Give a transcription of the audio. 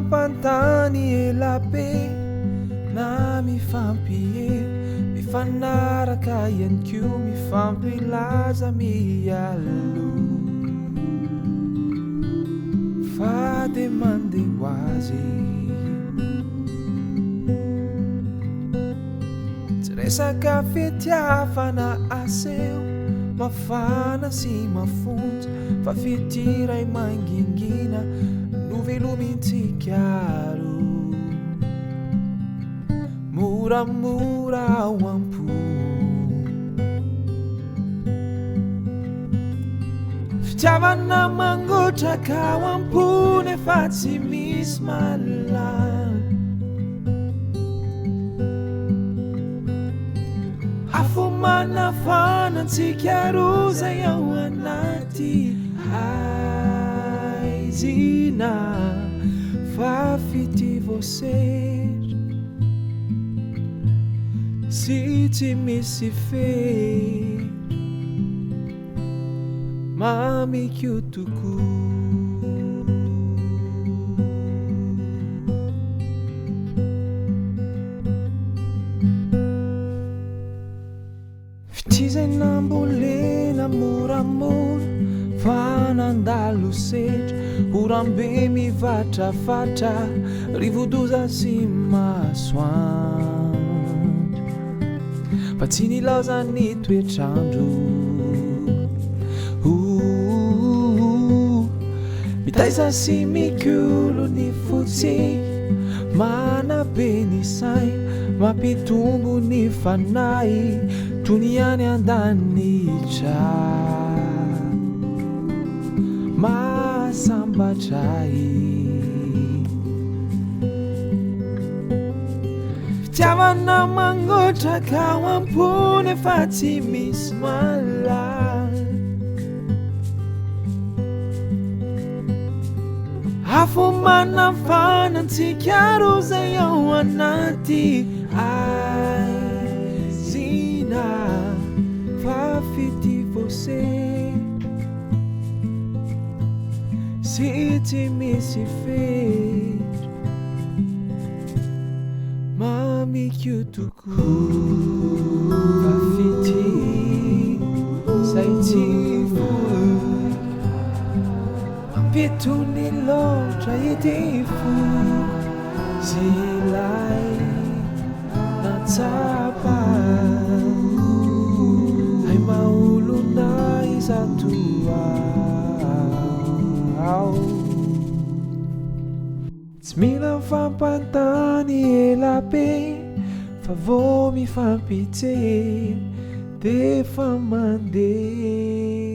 mifampantany elabe na mifampihery mifanaraka ihany koa mifampilaza mialo fa de mandeha ho azy tsy resaka fitiavana aseo mafana sy mafonja fa fitiray mangingina no velomintsikaaro moramora ao ampo fitiavana mangotraka ao ampony efa tsy misy malala afomana fanantsika roa zay ao anaty aizina fa fity voasedra sy tsy misy fery mamikio tokoa fitizay nambolena moramora fa nandalo sedra orambe mivatrafatra rivodoza sy masoandro fa tsy nilaza ny toetrandro mitaiza sy mikolo ny fotsy manabe ny say mampitombo ny fanay tohin'ny any andanitra masambatray fitiavana mangotraka ao ampony efa tsy misy malala afomana fanantsika roa zay ao anaty aizina fa fity voasedra sy tsy misy fery mamikio tokoa fa fity zay tsy vory mampitony loatra ity fo zilay natsapa ay maolona izatoa tsy mila mifampantany elabe fa vo mifampitsery de fa mandeha